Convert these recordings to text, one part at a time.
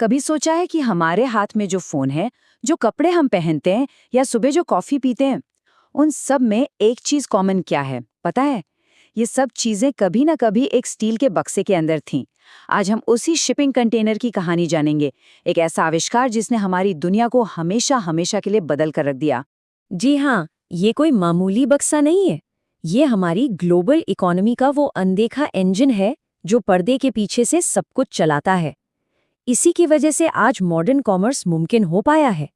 कभी सोचा है कि हमारे हाथ में जो फोन है, जो कपड़े हम पहनते हैं या सुबह जो कॉफी पीते हैं, उन सब में एक चीज कॉमन क्या है पता है? ये सब चीजें कभी ना कभी एक स्टील के बक्से के अंदर थीं। आज हम उसी शिपिंग कंटेनर की कहानी जानेंगे, एक ऐसा आविष्कार जिसने हमारी दुनिया को हमेशा हमेशा के लिए बदल कर रख दिया। जी हाँ, ये कोई मामूली बक्सा नहीं है। ये हमारी ग्लोबल इकोनॉमी का वो अनदेखा इंजन है जो पर्दे के पीछे से सब कुछ चलाता है। इसी की वजह से आज मॉडर्न कॉमर्स मुमकिन हो पाया है।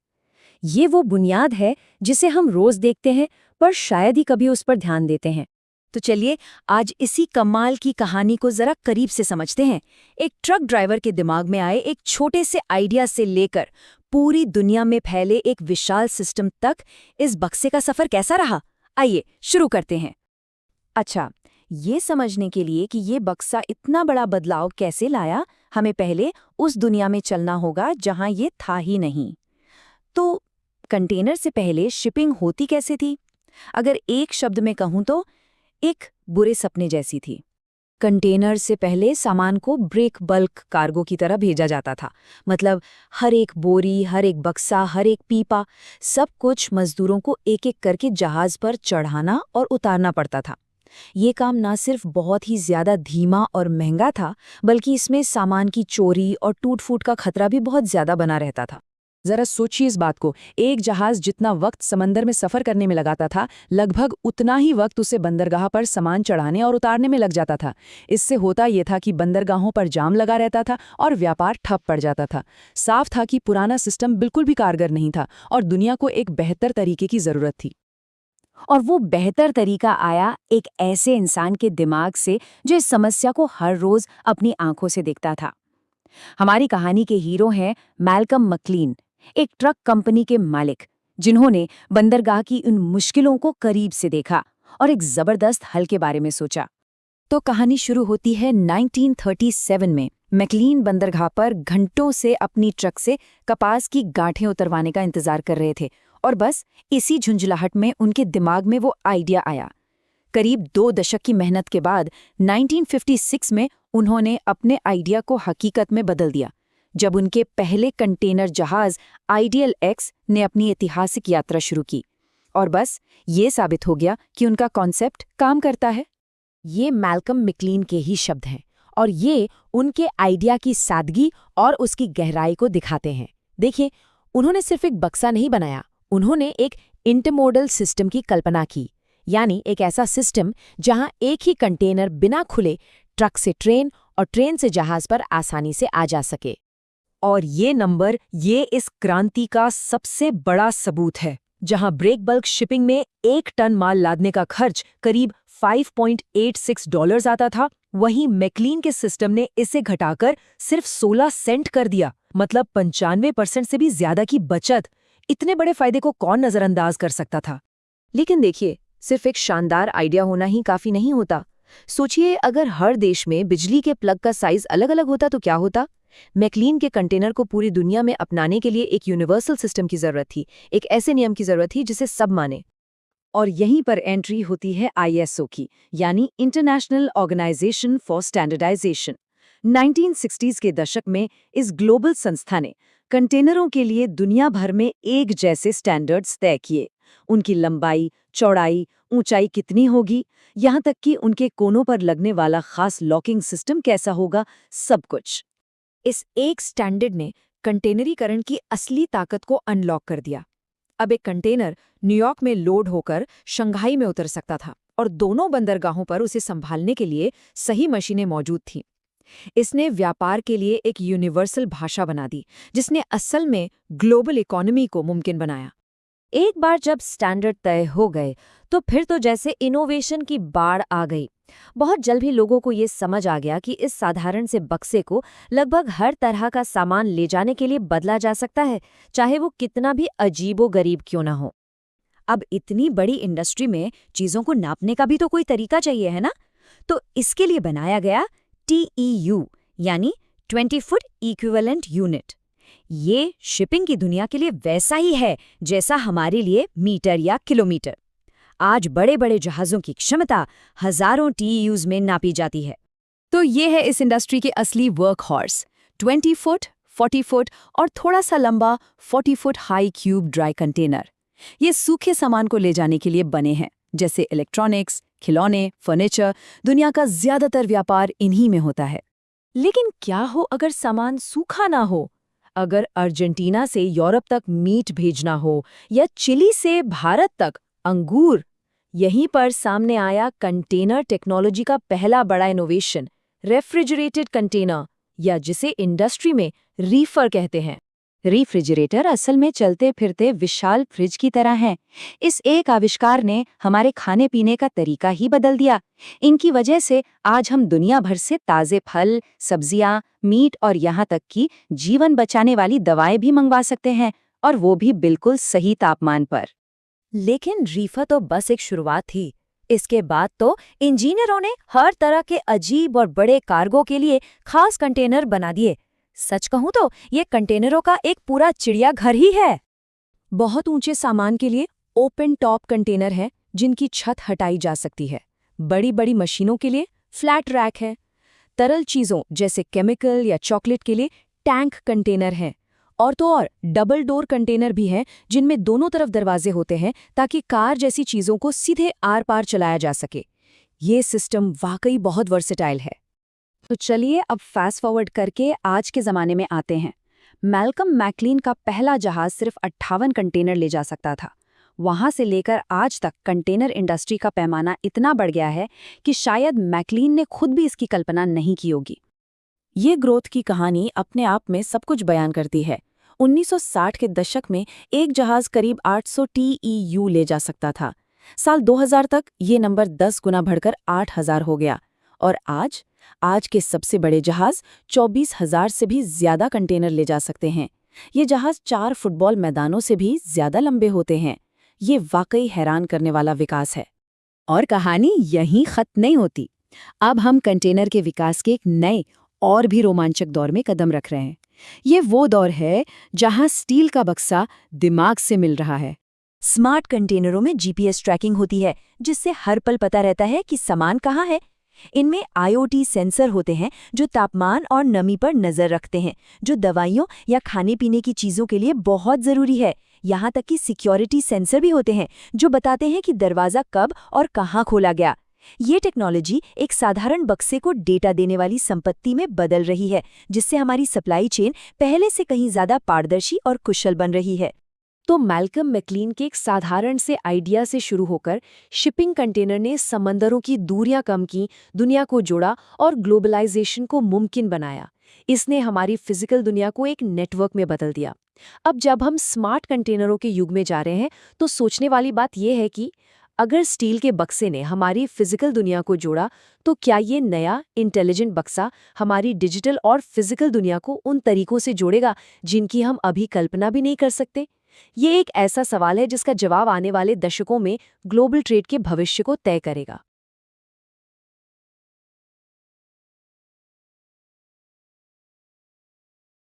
ये वो बुनियाद है जिसे हम रोज देखते हैं पर शायद ही कभी उस पर ध्यान देते हैं। तो चलिए आज इसी कमाल की कहानी को जरा करीब से समझते हैं। एक ट्रक ड्राइवर के दिमाग में आए एक छोटे से आइडिया से लेकर पूरी दुनिया में फैले एक विशाल सिस्टम तक इस बक्से का सफर कैसा रहा, आइए शुरू करते हैं। अच्छा, ये समझने के लिए कि ये बक्सा इतना बड़ा बदलाव कैसे लाया, हमें पहले उस दुनिया में चलना होगा जहां ये था ही नहीं। तो कंटेनर से पहले शिपिंग होती कैसे थी? अगर एक शब्द में कहूं तो एक बुरे सपने जैसी थी। कंटेनर से पहले सामान को ब्रेक बल्क कार्गो की तरह भेजा जाता था। मतलब हर एक बोरी, हर एक बक्सा, हर एक पीपा, सब कुछ मजदूरों को एक एक करके जहाज पर चढ़ाना और उतारना पड़ता था। ये काम ना सिर्फ बहुत ही ज्यादा धीमा और महंगा था, बल्कि इसमें सामान की चोरी और टूट-फूट का खतरा भी बहुत ज्यादा बना रहता था। जरा सोचिए इस बात को, एक जहाज जितना वक्त समंदर में सफर करने में लगाता था, लगभग उतना ही वक्त उसे बंदरगाह पर सामान चढ़ाने और उतारने में लग जाता था। इससे होता यह था कि बंदरगाहों पर जाम लगा रहता था और व्यापार ठप पड़ जाता था। साफ था कि पुराना सिस्टम बिल्कुल भी कारगर नहीं था और दुनिया को एक बेहतर तरीके की जरूरत थी। और वो बेहतर तरीका आया एक ऐसे इंसान के दिमाग से जो इस समस्या को हर रोज अपनी आंखों से देखता था। हमारी कहानी के हीरो हैं मैल्कम मैक्लीन, एक ट्रक कंपनी के मालिक, जिन्होंने बंदरगाह की उन मुश्किलों को करीब से देखा और एक जबरदस्त हल के बारे में सोचा। तो कहानी शुरू होती है 1937 में। मैक्लीन बंदरगाह पर घंटों से अपनी ट्रक से कपास की गांठें उतरवाने का इंतजार कर रहे थे और बस इसी झुंझलाहट में उनके दिमाग में वो आइडिया आया। करीब 2 दशक की मेहनत के बाद 1956 में उन्होंने अपने आइडिया को हकीकत में बदल दिया, जब उनके पहले कंटेनर जहाज आइडियल एक्स ने अपनी ऐतिहासिक यात्रा शुरू की। और बस ये साबित हो गया कि उनका कॉन्सेप्ट काम करता है। ये मैल्कम मैक्लीन के ही शब्द हैं और ये उनके आइडिया की सादगी और उसकी गहराई को दिखाते हैं। देखिए, उन्होंने सिर्फ एक बक्सा नहीं बनाया, उन्होंने एक इंटरमोडल सिस्टम की कल्पना की, यानी एक ऐसा सिस्टम जहां एक ही कंटेनर बिना खुले ट्रक से ट्रेन और ट्रेन से जहाज पर आसानी से आ जा सके। और ये नंबर, ये इस क्रांति का सबसे बड़ा सबूत है। जहां ब्रेक बल्क शिपिंग में 1 टन माल लादने का खर्च करीब $5.86 आता था, वहीं मैक्लीन के सिस्टम ने इसे घटाकर सिर्फ 16 सेंट कर दिया। मतलब 95% से भी ज्यादा की बचत। इतने बड़े फायदे को कौन नजरअंदाज कर सकता था? लेकिन देखिए, सिर्फ एक शानदार आइडिया होना ही काफी नहीं होता। सोचिए, अगर हर देश में बिजली के प्लग का साइज अलग अलग होता तो क्या होता? मैक्लीन के कंटेनर को पूरी दुनिया में अपनाने के लिए एक यूनिवर्सल सिस्टम की जरूरत थी, एक ऐसे नियम की जरूरत थी जिसे सब माने। और यहीं पर एंट्री होती है ISO की, यानी international organisation for standardisation. 1960s के दशक में इस ग्लोबल संस्था ने कंटेनरों के लिए दुनिया भर में एक जैसे स्टैंडर्ड्स तय किए। उनकी लंबाई, चौड़ाई, ऊंचाई कितनी होगी, यहाँ तक कि उनके कोनों पर लगने वाला खास लॉकिंग सिस्टम कैसा होगा, सब कुछ। इस एक स्टैंडर्ड ने कंटेनरीकरण की असली ताकत को अनलॉक कर दिया। अब एक कंटेनर न्यूयॉर्क में लोड होकर शंघाई में उतर सकता था और दोनों बंदरगाहों पर उसे संभालने के लिए सही मशीनें मौजूद थीं। इसने व्यापार के लिए एक यूनिवर्सल भाषा बना दी, जिसने असल में ग्लोबल इकोनॉमी को मुमकिन बनाया। एक बार जब स्टैंडर्ड तय हो गए तो फिर तो जैसे इनोवेशन की बाढ़ आ गई। बहुत जल्द ही लोगों को ये समझ आ गया कि इस साधारण से बक्से को लगभग हर तरह का सामान ले जाने के लिए बदला जा सकता है, चाहे वो कितना भी अजीबो-गरीब क्यों ना हो। अब इतनी बड़ी इंडस्ट्री में चीजों को नापने का भी तो कोई तरीका चाहिए, है ना? तो इसके लिए बनाया गया TEU, यानी 20 फुट इक्विवेलेंट यूनिट। ये शिपिंग की दुनिया के लिए वैसा ही है जैसा हमारे लिए मीटर या किलोमीटर। आज बड़े बड़े जहाज़ों की क्षमता हजारों TEUs में नापी जाती है। तो ये है इस इंडस्ट्री के असली वर्क हॉर्स, 20 फुट 40 फुट और थोड़ा सा लंबा 40 foot high cube dry container. ये सूखे सामान को ले जाने के लिए बने हैं, जैसे इलेक्ट्रॉनिक्स, खिलौने, फर्नीचर। दुनिया का ज्यादातर व्यापार इन्हीं में होता है। लेकिन क्या हो अगर सामान सूखा ना हो? अगर अर्जेंटीना से यूरोप तक मीट भेजना हो या चिली से भारत तक अंगूर। यहीं पर सामने आया कंटेनर टेक्नोलॉजी का पहला बड़ा इनोवेशन, रेफ्रिजरेटेड कंटेनर, या जिसे इंडस्ट्री में रीफर कहते हैं। रेफ्रिजरेटर असल में चलते फिरते विशाल फ्रिज की तरह हैं। इस एक आविष्कार ने हमारे खाने पीने का तरीका ही बदल दिया। इनकी वजह से आज हम दुनिया भर से ताज़े फल, सब्जियां, मीट और यहाँ तक कि जीवन बचाने वाली दवाएं भी मंगवा सकते हैं, और वो भी बिल्कुल सही तापमान पर। लेकिन रीफर तो बस एक शुरुआत थी। इसके बाद तो इंजीनियरों ने हर तरह के अजीब और बड़े कार्गो के लिए खास कंटेनर बना दिए। सच कहूं तो ये कंटेनरों का एक पूरा चिड़ियाघर ही है। बहुत ऊंचे सामान के लिए ओपन टॉप कंटेनर हैं, जिनकी छत हटाई जा सकती है। बड़ी बड़ी मशीनों के लिए फ्लैट रैक है। तरल चीज़ों जैसे केमिकल या चॉकलेट के लिए टैंक कंटेनर हैं। और तो और डबल डोर कंटेनर भी हैं, जिनमें दोनों तरफ दरवाजे होते हैं ताकि कार जैसी चीज़ों को सीधे आर पार चलाया जा सके। ये सिस्टम वाकई बहुत वर्सेटाइल है। तो चलिए अब फास्ट फॉरवर्ड करके आज के ज़माने में आते हैं। मैल्कम मैकलीन का पहला जहाज सिर्फ 58 कंटेनर ले जा सकता था। वहां से लेकर आज तक कंटेनर इंडस्ट्री का पैमाना इतना बढ़ गया है कि शायद मैकलीन ने खुद भी इसकी कल्पना नहीं की होगी। ये ग्रोथ की कहानी अपने आप में सब कुछ बयान करती है। 1960 के दशक में एक जहाज करीब 800 TEU ले जा सकता था। साल 2000 तक ये नंबर 10 गुना बढ़कर 8000 हो गया। और आज के सबसे बड़े जहाज 24,000 से भी ज्यादा कंटेनर ले जा सकते हैं। ये जहाज 4 फुटबॉल मैदानों से भी ज्यादा लंबे होते हैं। ये वाकई हैरान करने वाला विकास है। और कहानी यहीं खत्म नहीं होती। अब हम कंटेनर के विकास के एक नए और भी रोमांचक दौर में कदम रख रहे हैं। ये वो दौर है जहां स्टील का बक्सा दिमाग से मिल रहा है। स्मार्ट कंटेनरों में GPS ट्रैकिंग होती है, जिससे हर पल पता रहता है कि सामान कहाँ है। इनमें IoT सेंसर होते हैं जो तापमान और नमी पर नजर रखते हैं, जो दवाइयों या खाने पीने की चीजों के लिए बहुत जरूरी है। यहाँ तक कि सिक्योरिटी सेंसर भी होते हैं जो बताते हैं कि दरवाजा कब और कहाँ खोला गया। ये टेक्नोलॉजी एक साधारण बक्से को डेटा देने वाली संपत्ति में बदल रही है, जिससे हमारी सप्लाई चेन पहले से कहीं ज्यादा पारदर्शी और कुशल बन रही है। तो मैल्कम मैकलीन के एक साधारण से आइडिया से शुरू होकर शिपिंग कंटेनर ने समंदरों की दूरियां कम की, दुनिया को जोड़ा और ग्लोबलाइजेशन को मुमकिन बनाया। इसने हमारी फिजिकल दुनिया को एक नेटवर्क में बदल दिया। अब जब हम स्मार्ट कंटेनरों के युग में जा रहे हैं, तो सोचने वाली बात यह है कि अगर स्टील के बक्से ने हमारी फिजिकल दुनिया को जोड़ा, तो क्या ये नया इंटेलिजेंट बक्सा हमारी डिजिटल और फिजिकल दुनिया को उन तरीकों से जोड़ेगा जिनकी हम अभी कल्पना भी नहीं कर सकते? ये एक ऐसा सवाल है जिसका जवाब आने वाले दशकों में ग्लोबल ट्रेड के भविष्य को तय करेगा।